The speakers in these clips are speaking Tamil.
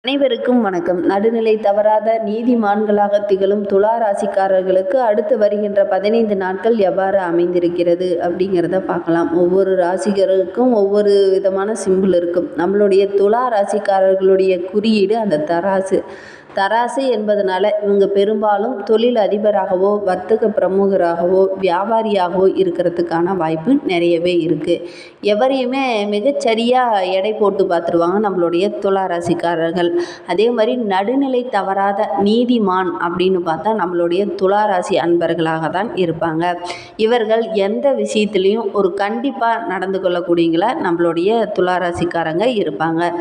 அனைவருக்கும் வணக்கம். நடுநிலை தவறாத நீதிமான்களாக திகழும் துலா ராசிக்காரர்களுக்கு அடுத்து வருகின்ற 15 நாட்கள் எவ்வாறு அமைந்திருக்கிறது அப்படிங்கிறத பார்க்கலாம். ஒவ்வொரு ராசிகருக்கும் ஒவ்வொரு விதமான சிம்பிள் இருக்கும். நம்மளுடைய துலா ராசிக்காரர்களுடைய குறியீடு அந்த தராசு. தராசு என்பதனால இவங்க பெரும்பாலும் தொழில் அதிபராகவோ வர்த்தக பிரமுகராகவோ வியாபாரியாகவோ இருக்கிறதுக்கான வாய்ப்பு நிறையவே இருக்குது. எவரையுமே மிகச்சரியாக எடை போட்டு பார்த்துருவாங்க நம்மளுடைய துலா ராசிக்காரர்கள். அதே மாதிரி நடுநிலை தவறாத நீதிமான் அப்படின்னு பார்த்தா நம்மளுடைய துலா ராசி அன்பர்களாக தான் இருப்பாங்க. இவர்கள் எந்த விஷயத்துலேயும் ஒரு கண்டிப்பாக நடந்து கொள்ளக்கூடியங்களா நம்மளுடைய துலா ராசிக்காரங்க இருப்பாங்க.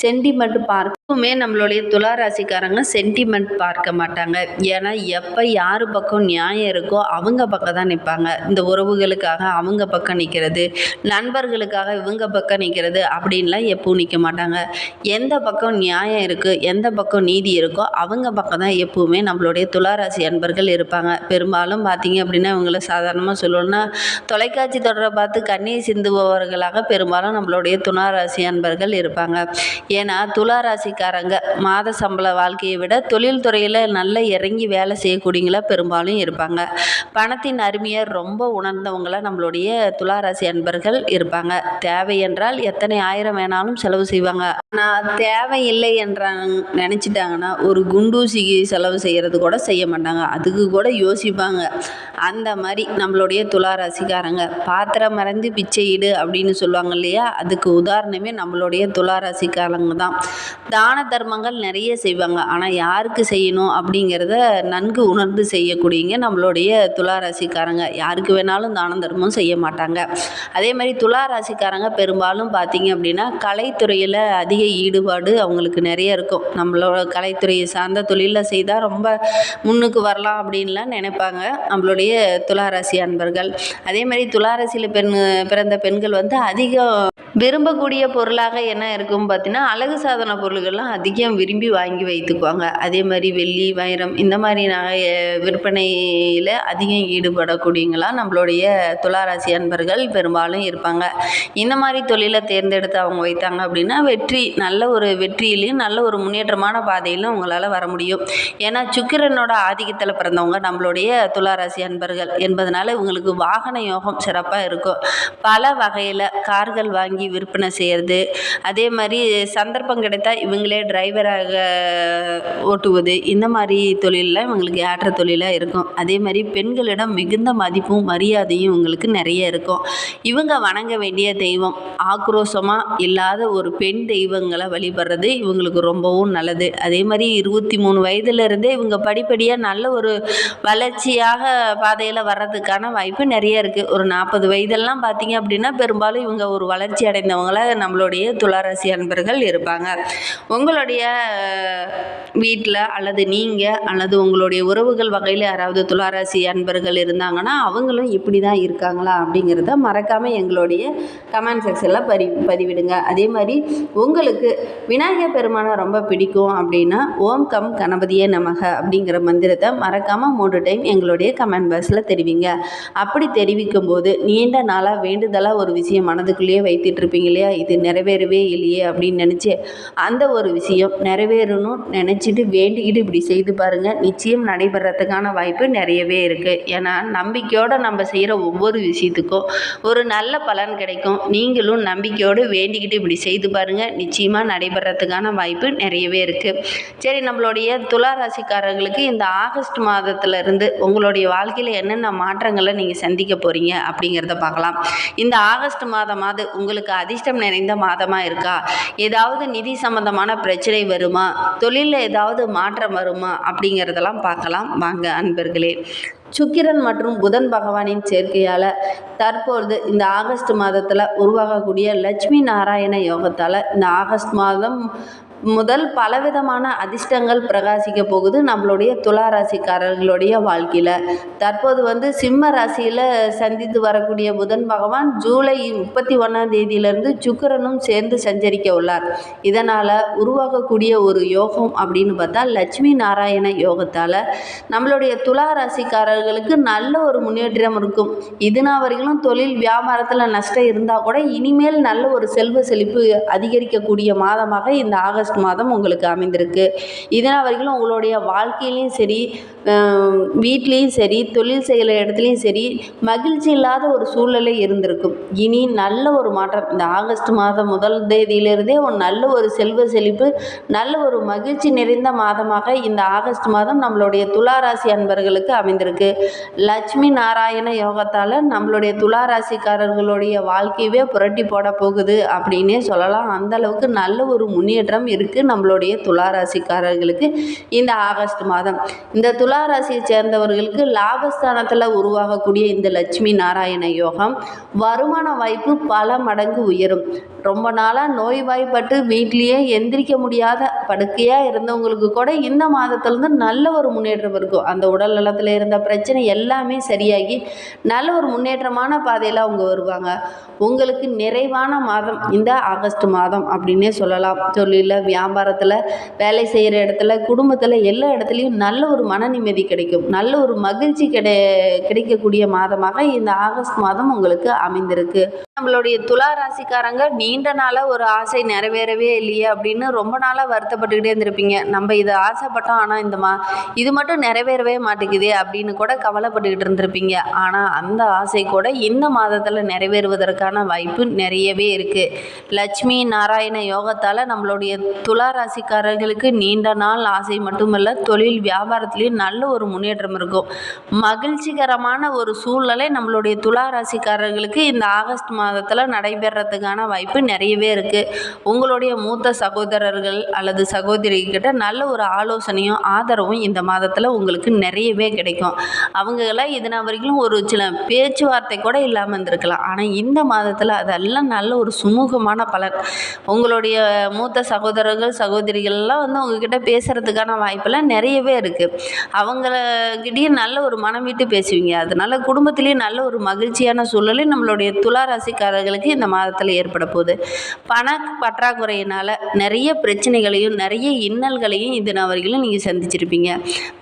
சென்டிமெண்ட் பார்க்குமே நம்மளுடைய துலா ராசிக்காரங்க சென்டிமெண்ட் பார்க்க மாட்டாங்க. ஏன்னா எப்போ யார் பக்கம் நியாயம் இருக்கோ அவங்க பக்கம் தான் நிற்பாங்க. இந்த உறவுகளுக்காக அவங்க பக்கம் நிற்கிறது, நண்பர்களுக்காக இவங்க பக்கம் நிற்கிறது அப்படின்லாம் எப்பவும் நிற்க மாட்டாங்க. எந்த பக்கம் நியாயம் இருக்குது, எந்த பக்கம் நீதி இருக்கோ அவங்க பக்கம் தான் எப்பவுமே நம்மளுடைய துளாராசி அன்பர்கள் இருப்பாங்க. பெரும்பாலும் பார்த்தீங்க அப்படின்னா இவங்களை சாதாரணமாக சொல்லணும்னா தொலைக்காட்சி தொடரை பார்த்து கண்ணீர் சிந்துபவர்களாக பெரும்பாலும் நம்மளுடைய துளாராசி அன்பர்கள் இருப்பாங்க. ஏன்னா துளாராசிக்காரங்க மாத சம்பள வாழ்க்கையை விட தொழில் துறையில் நல்ல இறங்கி வேலை செய்யக்கூடியங்களா பெரும்பாலும் இருப்பாங்க. பணத்தின் அருமையை ரொம்ப உணர்ந்தவங்கள நம்மளுடைய துளாராசி அன்பர்கள் இருப்பாங்க. தேவை என்றால் எத்தனை ஆயிரம் வேணாலும் செலவு செய்வாங்க. ஆனால் தேவையில்லை என்ற நினச்சிட்டாங்கன்னா ஒரு குண்டூசிக்கு செலவு செய்கிறது கூட செய்ய மாட்டாங்க. அதுக்கு கூட யோசிப்பாங்க. அந்த மாதிரி நம்மளுடைய துளாராசிக்காரங்க பாத்திரம் மறந்து பிச்சையிடு அப்படின்னு சொல்லுவாங்க இல்லையா, அதுக்கு உதாரணமே நம்மளுடைய துளாராசிக்காரங்க தான். தான தர்மங்கள் நிறைய செய்வாங்க. ஆனால் யாருக்கு செய்யணும் அப்படிங்கிறத நன்கு உணர்ந்து செய்யக்கூடியங்க நம்மளுடைய துளாராசிக்காரங்க. யாருக்கு வேணாலும் தான தர்மம் செய்ய மாட்டாங்க. அதே மாதிரி துளாராசிக்காரங்க பெரும்பாலும் பார்த்தீங்க அப்படின்னா கலைத்துறையில் அதிக ஈடுபாடு அவங்களுக்கு நிறைய இருக்கும். நம்மளோட கலைத்துறையை சார்ந்த தொழிலில் செய்தால் ரொம்ப முன்னுக்கு வரலாம் அப்படின்லாம் நினைப்பாங்க நம்மளுடைய துளாராசி அன்பர்கள். அதே மாதிரி துளாராசியில் பிறந்த பெண்கள் அதிகம் விரும்பக்கூடிய பொருளாக என்ன இருக்கும் பார்த்தீங்கன்னா அழகு சாதன பொருள்கள்லாம் அதிகம் விரும்பி வாங்கி வைத்துக்குவாங்க. அதே மாதிரி வெள்ளி வைரம் இந்த மாதிரி நகை விற்பனையில் அதிகம் ஈடுபடக்கூடியங்களாம் நம்மளுடைய துளாராசி அன்பர்கள் பெரும்பாலும் இருப்பாங்க. இந்த மாதிரி தொழிலை தேர்ந்தெடுத்து அவங்க வைத்தாங்க அப்படின்னா நல்ல ஒரு வெற்றியிலையும் நல்ல ஒரு முன்னேற்றமான பாதையிலும் உங்களால் வர முடியும். ஏன்னா சுக்கிரனோட ஆதிக்கத்தில் பிறந்தவங்க நம்மளுடைய துளாராசி அன்பர்கள் என்பதனால இவங்களுக்கு வாகன யோகம் சிறப்பாக இருக்கும். பல வகையில் கார்கள் வாங்கி விற்பனை செய்கிறது, அதே மாதிரி சந்தர்ப்பம் கிடைத்தா இவங்களே டிரைவராக ஓட்டுவது, இந்த மாதிரி தொழிலில் இவங்களுக்கு ஏற்ற தொழிலாக இருக்கும். அதே மாதிரி பெண்களிடம் மிகுந்த மதிப்பும் மரியாதையும் இவங்களுக்கு நிறைய இருக்கும். இவங்க வணங்க வேண்டிய தெய்வம் ஆக்ரோஷமாக இல்லாத ஒரு பெண் தெய்வங்களை வழிபடுறது இவங்களுக்கு ரொம்பவும் நல்லது. அதே மாதிரி 23 வயதுலேருந்தே இவங்க படிப்படியாக நல்ல ஒரு வளர்ச்சியாக பாதையில் வர்றதுக்கான வாய்ப்பு நிறைய இருக்குது. ஒரு 40 வயதெல்லாம் பார்த்தீங்க அப்படின்னா பெரும்பாலும் இவங்க ஒரு வளர்ச்சி அடைந்தவங்கள நம்மளுடைய துளாராசி அன்பர்கள் இருப்பாங்க. உங்களுடைய வீட்டில் அல்லது நீங்கள் அல்லது உங்களுடைய உறவுகள் வகையில் யாராவது துளாராசி அன்பர்கள் இருந்தாங்கன்னா அவங்களும் இப்படி தான் இருக்காங்களா அப்படிங்கிறத மறக்காமல் எங்களுடைய கமெண்ட் செக்ஷனில் பதிவிடுங்க. அதே மாதிரி உங்களுக்கு விநாயகர் பெருமானை ரொம்ப பிடிக்கும் அப்படின்னா ஓம் கம் கணபதியே நமக அப்படிங்கிற மந்திரத்தை மறக்காமல் 3 டைம் எங்களுடைய கமெண்ட் பாக்ஸில் தெரிவிங்க. அப்படி தெரிவிக்கும் போது நீண்ட நாளாக வேண்டுதலாக ஒரு விஷயம் மனதுக்குள்ளேயே வைத்துட்டு இருப்பீங்க இல்லையா, இது நிறைவேறவே இல்லையே அப்படின்னு நினச்சி அந்த ஒரு விஷயம் நிறைவேறணும் நினச்சிட்டு வேண்டிக்கிட்டு இப்படி செய்து பாருங்கள். நிச்சயம் நடைபெறத்துக்கான வாய்ப்பு நிறையவே இருக்குது. ஏன்னா நம்பிக்கையோடு நம்ம செய்கிற ஒவ்வொரு விஷயத்துக்கும் ஒரு நல்ல பலன் கிடைக்கும். நீங்களும் நம்பிக்கையோடு வேண்டிக்கிட்டு இப்படி செய்து பாருங்கள். நிச்சயமாக நடைபெறத்துக்கான வாய்ப்பு நிறையவே இருக்குது. சரி, நம்மளுடைய துளாராசிக்காரர்களுக்கு இந்த ஆகஸ்ட் மாதத்திலிருந்து உங்களுடைய வாழ்க்கையில் என்னென்ன மாற்றங்களை நீங்கள் சந்திக்க போகிறீங்க அப்படிங்கிறத பார்க்கலாம். இந்த ஆகஸ்ட் மாதமாவது உங்களுக்கு அதிர்ஷ்டம் நிறைந்த மாதமாக இருக்கா? ஏதாவது நிதி சம்பந்தமான பிரச்சனை வருமா? தொழிலில் ஏதாவது மாற்றம் வருமா அப்படிங்கிறதெல்லாம் பார்க்கலாம் வாங்க அன்பர்களே. சுக்கிரன் மற்றும் புதன் பகவானின் சேர்க்கையால் தற்பொழுது இந்த ஆகஸ்ட் மாதத்தில் உருவாகக்கூடிய லட்சுமி நாராயண யோகத்தால் இந்த ஆகஸ்ட் மாதம் முதல் பலவிதமான அதிர்ஷ்டங்கள் பிரகாசிக்க போகுது நம்மளுடைய துளாராசிக்காரர்களுடைய வாழ்க்கையில். தற்போது சிம்ம ராசியில் சந்தித்து வரக்கூடிய புதன் பகவான் ஜூலை 31ஆம் தேதியிலிருந்து சுக்கிரனும் சேர்ந்து சஞ்சரிக்க உள்ளார். இதனால் உருவாகக்கூடிய ஒரு யோகம் அப்படின்னு பார்த்தா லட்சுமி நாராயண யோகத்தால் நம்மளுடைய துளாராசிக்காரர்களுக்கு நல்ல ஒரு முன்னேற்றம் இருக்கும். இதுனா வரைக்கும் தொழில் வியாபாரத்தில் நஷ்டம் இருந்தால் கூட இனிமேல் நல்ல ஒரு செல்வ செழிப்பு அதிகரிக்கக்கூடிய மாதமாக இந்த ஆகஸ்ட் ஆகஸ்ட் மாதம் உங்களுக்கு அமைந்திருக்கு. இதனால் வரைக்கும் உங்களுடைய வாழ்க்கையிலையும் சரி, வீட்லேயும் சரி, தொழில் செய்கிற இடத்துலையும் சரி, மகிழ்ச்சி இல்லாத ஒரு சூழ்நிலை இருந்திருக்கும். இனி நல்ல ஒரு மாற்றம் இந்த ஆகஸ்ட் மாதம் முதல் தேதியிலிருந்தே ஒரு நல்ல ஒரு செல்வ செழிப்பு, நல்ல ஒரு மகிழ்ச்சி நிறைந்த மாதமாக இந்த ஆகஸ்ட் மாதம் நம்மளுடைய துளாராசி அன்பர்களுக்கு அமைந்திருக்கு. லட்சுமி நாராயண யோகத்தால் நம்மளுடைய துளாராசிக்காரர்களுடைய வாழ்க்கையவே புரட்டி போட போகுது அப்படின்னே சொல்லலாம். அந்த அளவுக்கு நல்ல ஒரு முன்னேற்றம் இருக்குது நம்மளுடைய துளாராசிக்காரர்களுக்கு இந்த ஆகஸ்ட் மாதம். இந்த துளாராசியை சேர்ந்தவர்களுக்கு லாபஸ்தானத்தில் உருவாகக்கூடிய இந்த லட்சுமி நாராயண யோகம் வருமான வாய்ப்பு பல மடங்கு உயரும். ரொம்ப நாளாக நோய்வாய்ப்பட்டு வீட்லேயே எந்திரிக்க முடியாத படுக்கையாக இருந்தவங்களுக்கு கூட இந்த மாதத்துலேருந்து நல்ல ஒரு முன்னேற்றம் இருக்கும். அந்த உடல் நலத்தில் இருந்த பிரச்சனை எல்லாமே சரியாகி நல்ல ஒரு முன்னேற்றமான பாதையில் அவங்க வருவாங்க. உங்களுக்கு நிறைவான மாதம் இந்த ஆகஸ்ட் மாதம் அப்படின்னே சொல்லலாம். தொழிலில், வியாபாரத்தில், வேலை செய்கிற இடத்துல, குடும்பத்தில் எல்லா இடத்துலையும் நல்ல ஒரு மன நிம்மதி கிடைக்கும். நல்ல ஒரு மகிழ்ச்சி கிடைக்கக்கூடிய மாதமாக இந்த ஆகஸ்ட் மாதம் உங்களுக்கு அமைந்திருக்கு. நம்மளுடைய துளாராசிக்காரங்க நீண்ட நாளாக ஒரு ஆசை நிறைவேறவே இல்லையே அப்படின்னு ரொம்ப நாளாக வருத்தப்பட்டுக்கிட்டே இருந்திருப்பீங்க. நம்ம இதை ஆசைப்பட்டோம், ஆனால் இது மட்டும் நிறைவேறவே மாட்டேங்குதே அப்படின்னு கூட கவலைப்பட்டுக்கிட்டு இருந்திருப்பீங்க. ஆனால் அந்த ஆசை கூட இந்த மாதத்தில் நிறைவேறுவதற்கான வாய்ப்பு நிறையவே இருக்குது. லட்சுமி நாராயண யோகத்தால் நம்மளுடைய துளாராசிக்காரர்களுக்கு நீண்ட நாள் ஆசை மட்டுமல்ல, தொழில் வியாபாரத்துலேயும் நல்ல ஒரு முன்னேற்றம் இருக்கும். மகிழ்ச்சிகரமான ஒரு சூழ்நிலை நம்மளுடைய துளாராசிக்காரர்களுக்கு இந்த ஆகஸ்ட் மாதத்தில் நடைபெறத்துக்கான வாய்ப்பு நிறையவே இருக்குது. உங்களுடைய மூத்த சகோதரர்கள் அல்லது சகோதரிகிட்ட நல்ல ஒரு ஆலோசனையும் ஆதரவும் இந்த மாதத்தில் உங்களுக்கு நிறையவே கிடைக்கும். அவங்களாம் இதனால் வரைக்கும் ஒரு சில பேச்சுவார்த்தை கூட இல்லாமல் இருந்திருக்கலாம். ஆனால் இந்த மாதத்தில் அதெல்லாம் நல்ல ஒரு சுமூகமான பலன். உங்களுடைய மூத்த சகோதரர்கள் சகோதரிகள்லாம் உங்ககிட்ட பேசுகிறதுக்கான வாய்ப்பெல்லாம் நிறையவே இருக்குது. அவங்கக்கிட்டேயும் நல்ல ஒரு மனம் விட்டு பேசுவீங்க. அதனால் குடும்பத்திலேயே நல்ல ஒரு மகிழ்ச்சியான சூழ்நிலை நம்மளுடைய துளாராசிக்காரர்களுக்கு இந்த மாதத்தில் ஏற்பட போகுது. பண பற்றாக்குறையினால் நிறைய பிரச்சனைகளையும் நிறைய இன்னல்களையும் இதனால் வரைக்கும் நீங்கள் சந்திச்சிருப்பீங்க.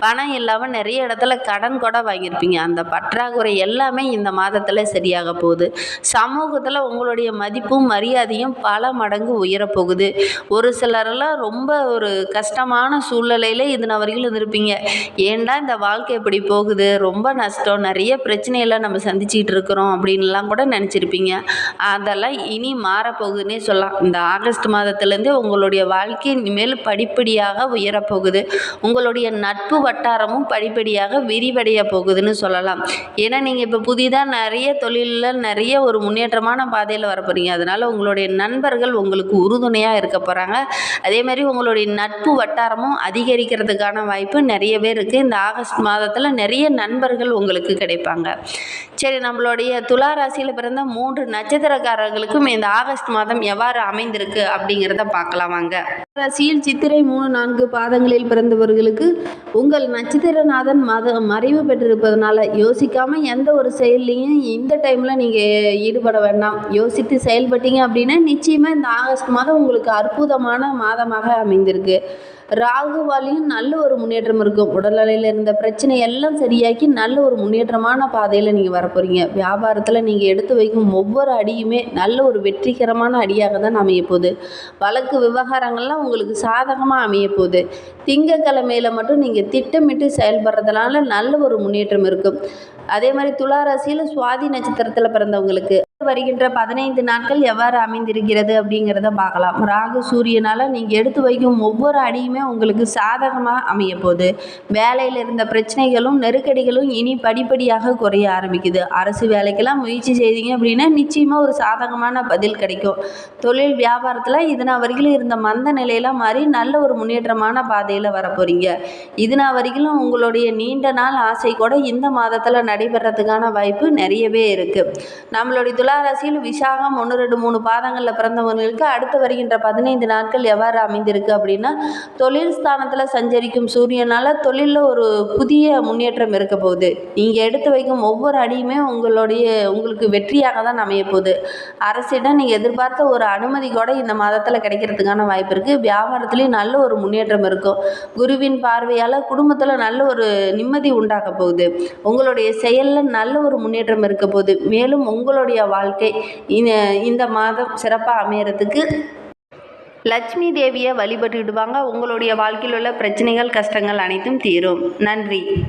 பணம் இல்லாமல் நிறைய இடத்துல கடன் கூட வாங்கியிருப்பீங்க. அந்த பற்றாக்குறை எல்லாமே இந்த மாதத்தில் சரியாக போகுது. சமூகத்தில் உங்களுடைய மதிப்பும் மரியாதையும் பல மடங்கு உயரப்போகுது. ஒரு சிலரெல்லாம் ரொம்ப ஒரு கஷ்டமான சூழ்நிலையில் இதனால் வரைக்கும் இருந்திருப்பீங்க. ஏன்டா இந்த வாழ்க்கை எப்படி போகுது, ரொம்ப நஷ்டம், நிறைய பிரச்சனையெல்லாம் நம்ம சந்திச்சிக்கிட்டு இருக்கிறோம் அப்படின்லாம் கூட நினச்சிருப்பீங்க. அதெல்லாம் இனி மாறப்போகுதுன்னே சொல்லலாம். இந்த ஆகஸ்ட் மாதத்துலேருந்தே உங்களுடைய வாழ்க்கை இனிமேல் படிப்படியாக உயரப்போகுது. உங்களுடைய நட்பு வட்டாரமும் படிப்படியாக விரிவடைய போகுதுன்னு சொல்லலாம். ஏன்னா நீங்கள் இப்போ புதிதாக நிறைய தொழிலில் நிறைய ஒரு முன்னேற்றமான பாதையில் வரப்போகிறீங்க. அதனால் உங்களுடைய நண்பர்கள் உங்களுக்கு உறுதுணையாக இருக்க போகிறாங்க. அதே மாதிரி உங்களுடைய நட்பு வட்டாரமும் அதிகரிக்கிறதுக்கான வாய்ப்பு நிறையவே இருக்குது. இந்த ஆகஸ்ட் மாதத்தில் நிறைய நண்பர்கள் உங்களுக்கு கிடைப்பாங்க. சரி, நம்மளுடைய துளாராசியில் பிறந்த 3 நட்சத்திரக்காரர்களுக்கும் இந்த ஆகஸ்ட் மாதம் எவ்வாறு அமைந்திருக்கு அப்படிங்கிறத பார்க்கலாம் வாங்க. ராசியில் சித்திரை 3, 4 பாதங்களில் பிறந்தவர்களுக்கு உங்கள் நட்சத்திரநாதன் மறைவு பெற்றிருப்பதனால யோசிக்காமல் எந்த ஒரு செயல்லையும் இந்த டைமில் நீங்கள் ஈடுபட வேண்டாம். யோசித்து செயல்பட்டீங்க அப்படின்னா நிச்சயமாக இந்த ஆகஸ்ட் மாதம் உங்களுக்கு அற்புதமான மாதமாக அமைந்திருக்கு. ராகுவாலையும் நல்ல ஒரு முன்னேற்றம் இருக்கும். உடல்நிலையில் இருந்த பிரச்சனை எல்லாம் சரியாக்கி நல்ல ஒரு முன்னேற்றமான பாதையில் நீங்கள் வரப்போகிறீங்க. வியாபாரத்தில் நீங்கள் எடுத்து வைக்கும் ஒவ்வொரு அடியுமே நல்ல ஒரு வெற்றிகரமான அடியாக தான் அமையப்போகுது. வழக்கு விவகாரங்கள்லாம் உங்களுக்கு சாதகமாக அமையப்போகுது. திங்கக்கிழமையில் மட்டும் நீங்கள் திட்டமிட்டு செயல்படுறதுனால நல்ல ஒரு முன்னேற்றம் இருக்கும். அதே மாதிரி துளாராசியில் சுவாதி நட்சத்திரத்தில் பிறந்தவங்களுக்கு வருகின்ற 15 நாட்கள் எவ்வாறு அமைந்திருக்கிறது அப்படிங்கிறத பார்க்கலாம். ராகு சூரியனால் நீங்கள் எடுத்து வைக்கும் ஒவ்வொரு அடியுமே உங்களுக்கு சாதகமாக அமைய போகுது. வேலையில் இருந்த பிரச்சனைகளும் நெருக்கடிகளும் இனி படிப்படியாக குறைய ஆரம்பிக்குது. அரசு வேலைக்கெல்லாம் முயற்சி செய்தீங்க அப்படின்னா நிச்சயமாக ஒரு சாதகமான பதில் கிடைக்கும். தொழில் வியாபாரத்தில் இதனால் வரைக்கும் இருந்த மந்த நிலையெல்லாம் மாறி நல்ல ஒரு முன்னேற்றமான பாதையில் வரப்போகிறீங்க. இதனால் வரைக்கும் உங்களுடைய நீண்ட நாள் ஆசை கூட இந்த மாதத்தில் நடைபெறத்துக்கான வாய்ப்பு நிறையவே இருக்குது. நம்மளுடைய துளாராசியில் விசாகம் 1, 2, 3 பாதங்களில் பிறந்தவர்களுக்கு அடுத்து வருகின்ற 15 நாட்கள் எவ்வாறு அமைந்திருக்கு அப்படின்னா, தொழில் ஸ்தானத்தில் சஞ்சரிக்கும் சூரியனால் தொழிலில் ஒரு புதிய முன்னேற்றம் இருக்க போகுது. நீங்கள் எடுத்து வைக்கும் ஒவ்வொரு அடியுமே உங்களுக்கு வெற்றியாக தான் அமைய போகுது. அரசிடம் நீங்கள் எதிர்பார்த்த ஒரு அனுமதி கூட இந்த மாதத்தில் கிடைக்கிறதுக்கான வாய்ப்பு இருக்குது. வியாபாரத்துலேயும் நல்ல ஒரு முன்னேற்றம் இருக்கும். குருவின் பார்வையால் குடும்பத்தில் நல்ல ஒரு நிம்மதி உண்டாக போகுது. உங்களுடைய செயலில் நல்ல ஒரு முன்னேற்றம் இருக்க போகுது. மேலும் உங்களுடைய வாழ்க்கை இந்த மாதம் சிறப்பாக அமையறதுக்கு லட்சுமி தேவியை வழிபட்டுடுவாங்க. உங்களுடைய வாழ்க்கையில் உள்ள பிரச்சனைகள் கஷ்டங்கள் அனைத்தும் தீரும். நன்றி.